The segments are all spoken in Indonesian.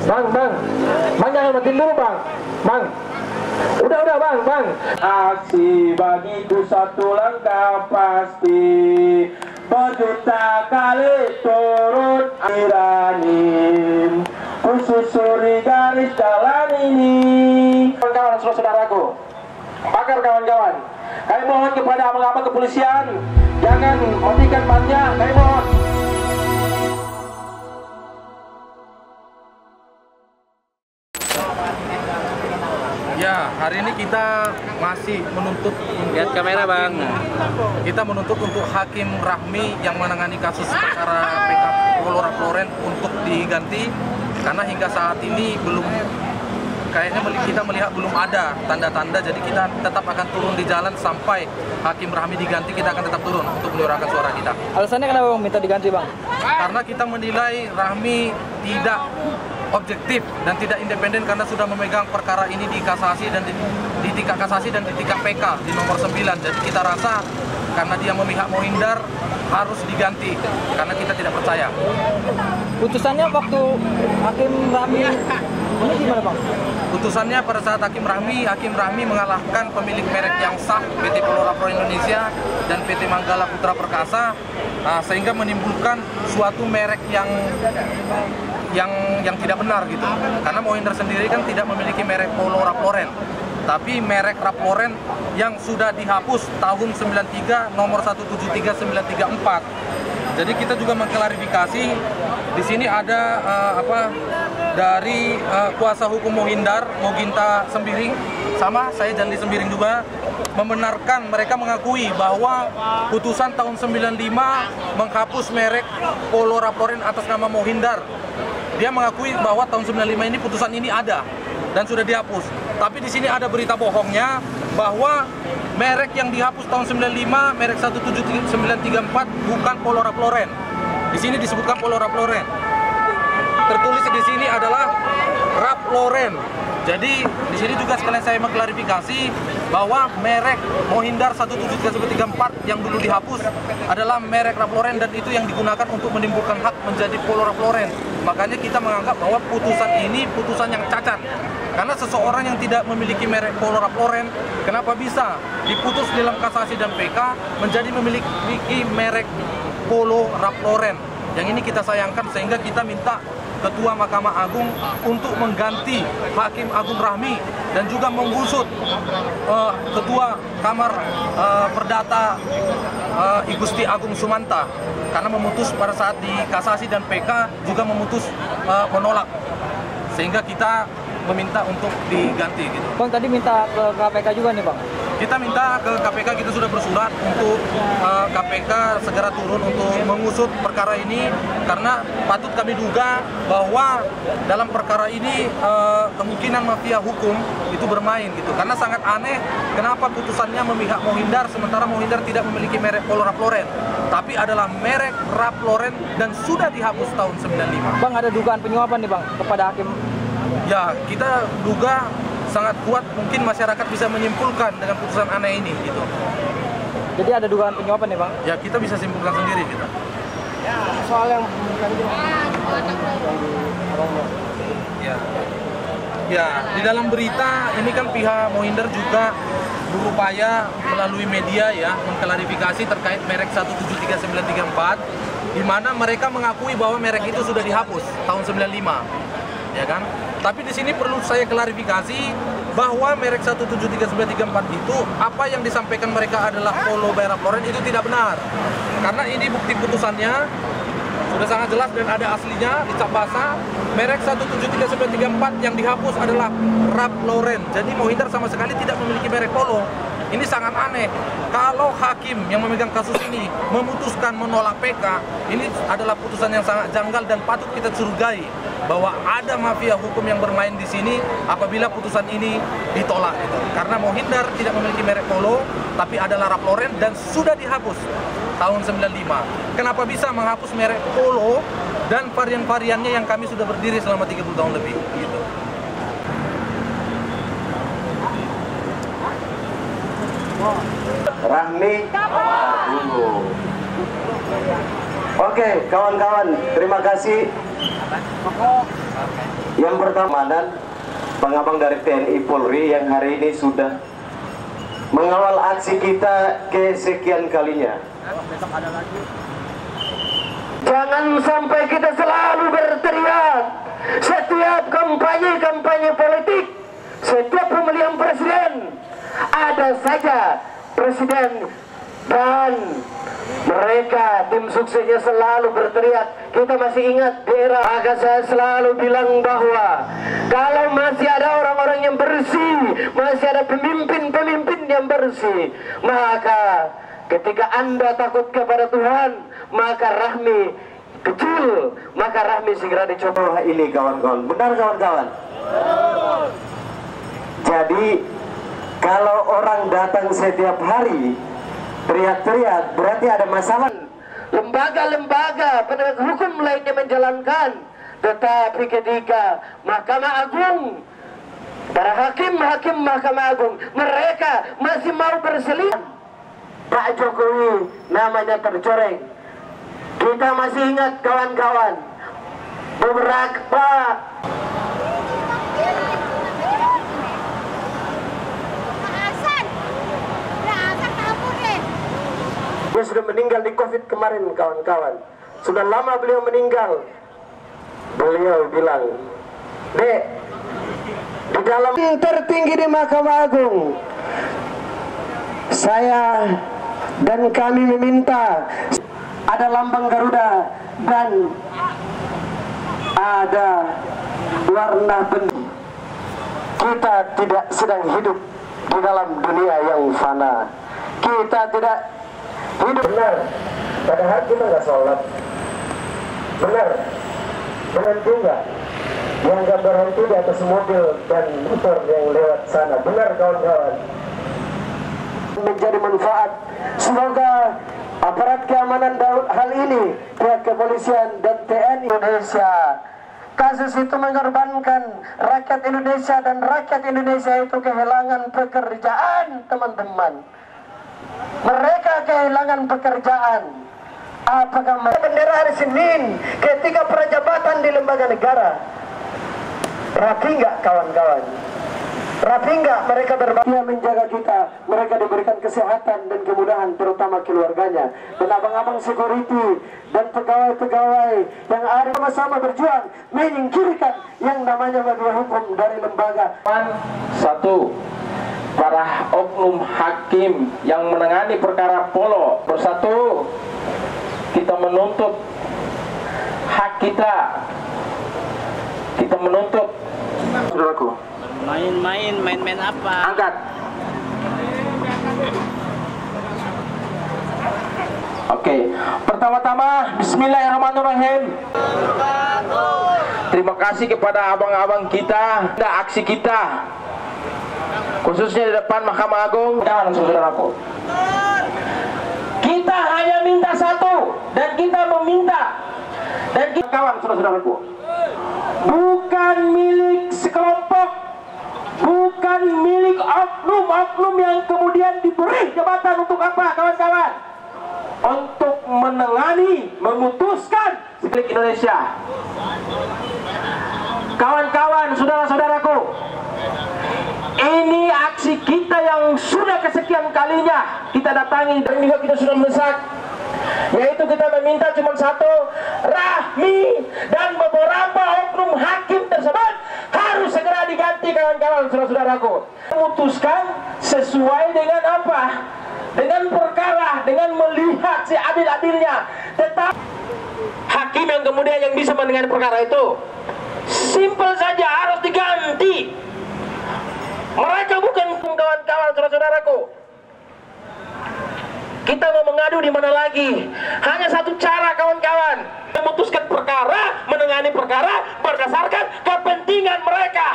Bang jangan matiin dulu bang. Udah bang. Aksi bagiku satu langkah pasti, berjuta kali turun iranim, kususuri garis jalan ini. Kawan-kawan, saudaraku, pakar kawan-kawan, kami mohon kepada abang-abang kepolisian, jangan matikan bannya, kami mohon. Ya, hari ini kita masih menuntut. Lihat kamera bang. Kita menuntut untuk Hakim Rahmi yang menangani kasus perkara PK Polora Floren untuk diganti, karena hingga saat ini belum, kayaknya kita melihat belum ada tanda-tanda. Jadi kita tetap akan turun di jalan sampai Hakim Rahmi diganti. Kita akan tetap turun untuk menyuarakan suara kita. Alasannya kenapa bang minta diganti bang? Karena kita menilai Rahmi tidak objektif dan tidak independen karena sudah memegang perkara ini di kasasi dan di tingkat kasasi dan di tingkat PK di nomor 9. Jadi kita rasa karena dia memihak menghindar harus diganti karena kita tidak percaya. Putusannya waktu Hakim Rahmi ini gimana bang? Putusannya pada saat Hakim Rahmi mengalahkan pemilik merek yang sah PT Polora Pro Indonesia dan PT Manggala Putra Perkasa, sehingga menimbulkan suatu merek yang tidak benar gitu. Karena Mohinder sendiri kan tidak memiliki merek Polora Floren, tapi merek Rap Floren yang sudah dihapus tahun 93 nomor 173934. Jadi kita juga mengklarifikasi di sini ada dari kuasa hukum Mohinder, Moginta Sembiring, sama saya Jandi Sembiring juga, membenarkan mereka mengakui bahwa putusan tahun 95 menghapus merek Polora Floren atas nama Mohinder. Dia mengakui bahwa tahun 95 ini putusan ini ada dan sudah dihapus. Tapi di sini ada berita bohongnya bahwa merek yang dihapus tahun 95, merek 173934 bukan Polora Floren. Di sini disebutkan Polora Floren. Tertulis di sini adalah Rap Floren. Jadi di sini juga sekalian saya mengklarifikasi bahwa merek Mohinder 173934 yang dulu dihapus adalah merek Rap Floren dan itu yang digunakan untuk menimbulkan hak menjadi Polora Floren. Makanya kita menganggap bahwa putusan ini putusan yang cacat. Karena seseorang yang tidak memiliki merek Polora Floren, kenapa bisa diputus dalam kasasi dan PK menjadi memiliki merek Polora Floren? Yang ini kita sayangkan, sehingga kita minta Ketua Mahkamah Agung untuk mengganti Hakim Agung Rahmi dan juga menggusut Ketua Kamar Perdata I Gusti Agung Sumanta, karena memutus pada saat di kasasi dan PK juga memutus menolak, sehingga kita meminta untuk diganti gitu. Bang tadi minta ke KPK juga nih bang? Kita minta ke KPK, kita sudah bersurat untuk KPK segera turun untuk mengusut perkara ini, karena patut kami duga bahwa dalam perkara ini kemungkinan mafia hukum itu bermain gitu. Karena sangat aneh kenapa putusannya memihak Mohinder sementara Mohinder tidak memiliki merek Polora Floren, tapi adalah merek Rap Floren dan sudah dihapus tahun 95. Bang ada dugaan penyuapan nih bang kepada hakim? Ya, kita duga sangat kuat mungkin masyarakat bisa menyimpulkan dengan putusan aneh ini gitu. Jadi ada dugaan penyuapan nih bang? Ya kita bisa simpulkan sendiri kita. Soal yang ya di dalam berita ini kan pihak Mohinder juga berupaya melalui media ya mengklarifikasi terkait merek 173934, di mana mereka mengakui bahwa merek itu sudah dihapus tahun 95, ya kan? Tapi di sini perlu saya klarifikasi bahwa merek 173934 itu apa yang disampaikan mereka adalah Polora Floren itu tidak benar. Karena ini bukti putusannya sudah sangat jelas dan ada aslinya di cap basah. Merek 173934 yang dihapus adalah Rap Floren. Jadi Mohinder sama sekali tidak memiliki merek Polo. Ini sangat aneh. Kalau hakim yang memegang kasus ini memutuskan menolak PK, ini adalah putusan yang sangat janggal dan patut kita curigai bahwa ada mafia hukum yang bermain di sini apabila putusan ini ditolak gitu. Karena Mohinder tidak memiliki merek Polo, tapi adalah Rap Floren dan sudah dihapus tahun 95. Kenapa bisa menghapus merek Polo dan varian-variannya yang kami sudah berdiri selama 30 tahun lebih gitu. Rahmi dulu. Oke, kawan-kawan, terima kasih. Yang pertama, abang-abang dari TNI Polri yang hari ini sudah mengawal aksi kita kesekian kalinya. Jangan sampai kita selalu berteriak setiap kampanye politik, setiap pemilihan presiden. Ada saja presiden dan mereka tim suksesnya selalu berteriak. Kita masih ingat di era, maka saya selalu bilang bahwa kalau masih ada orang-orang yang bersih, masih ada pemimpin-pemimpin yang bersih, maka ketika Anda takut kepada Tuhan, maka Rahmi kecil, maka Rahmi segera dicoba. Ini kawan-kawan, benar kawan-kawan. Jadi kalau orang datang setiap hari teriak-teriak, berarti ada masalah. Lembaga-lembaga penegak hukum lainnya menjalankan, tetapi ketika Mahkamah Agung, para hakim-hakim Mahkamah Agung, mereka masih mau berselisih, Pak Jokowi namanya tercoreng. Kita masih ingat kawan-kawan, beberapa dia sudah meninggal di COVID kemarin kawan-kawan. Sudah lama beliau meninggal. Beliau bilang, Dek, di dalam tertinggi di Mahkamah Agung, saya dan kami meminta ada lambang Garuda dan ada warna benih. Kita tidak sedang hidup di dalam dunia yang fana. Kita tidak hidup. Benar, padahal kita nggak sholat. Benar, berhenti nggak? Yang nggak berhenti di atas mobil dan motor yang lewat sana. Benar kawan-kawan. Menjadi manfaat. Semoga aparat keamanan dalam hal ini, pihak kepolisian dan TNI Indonesia, kasus itu mengorbankan rakyat Indonesia dan rakyat Indonesia itu kehilangan pekerjaan, teman-teman. Mereka kehilangan pekerjaan. Apakah bendera hari Senin ketika prajabatan di lembaga negara? Rapi nggak kawan-kawan? Rapi nggak mereka berbakti menjaga kita? Mereka diberikan kesehatan dan kemudahan, terutama keluarganya. Dan abang-abang security dan pegawai-pegawai yang ada sama-sama berjuang menyingkirkan yang namanya mafia hukum dari lembaga. Satu, para oknum hakim yang menangani perkara polo. Bersatu, kita menuntut hak kita. Kita menuntut. Saudaraku, main apa? angkat. Oke, pertama-tama bismillahirrahmanirrahim. Terima kasih kepada abang-abang kita, aksi kita, khususnya di depan Mahkamah Agung. Jangan, saudaraku, kita hanya minta satu, dan kita meminta, dan kita kawan, saudaraku, bukan milik sekelompok, bukan milik oknum-oknum yang kemudian diberi jabatan untuk apa, kawan-kawan? Untuk menangani, memutuskan milik Indonesia. Kawan-kawan, saudara-saudaraku, ini aksi kita yang sudah kesekian kalinya kita datangi, dan juga kita sudah mendesak, yaitu kita meminta cuma satu, Rahmi dan beberapa oknum hakim tersebut harus segera diganti, kawan-kawan, saudara-saudaraku. Memutuskan sesuai dengan apa? Dengan perkara, dengan melihat seadil-adilnya. Tetap hakim yang kemudian yang bisa menangani perkara itu, simpel saja, harus diganti. Mereka bukan kawan-kawan, saudara-saudaraku. Kita mau mengadu di mana lagi? Hanya satu cara, kawan-kawan, memutuskan perkara, menangani perkara berdasarkan kepentingan mereka.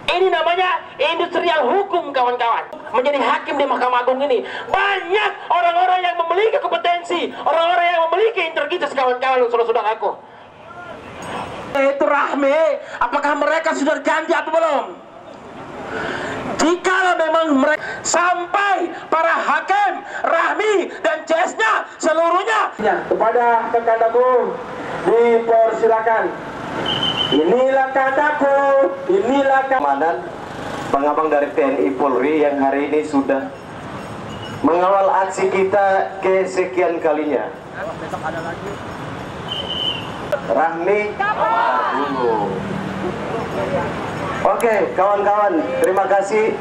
Ini namanya industrial hukum, kawan-kawan. Menjadi hakim di Mahkamah Agung ini banyak orang-orang yang memiliki kompetensi, orang-orang yang memiliki integritas, kawan-kawan, saudara-saudaraku. Itu Rahmi, apakah mereka sudah janji atau belum? jika memang mereka sampai para hakim, Rahmi dan CS-nya seluruhnya. Kepada rekan-rekanku dipersilakan. Inilah kataku, inilah Komandan, pengabang dari TNI Polri yang hari ini sudah mengawal aksi kita kesekian kalinya. Rahmi. Oke, kawan-kawan, terima kasih.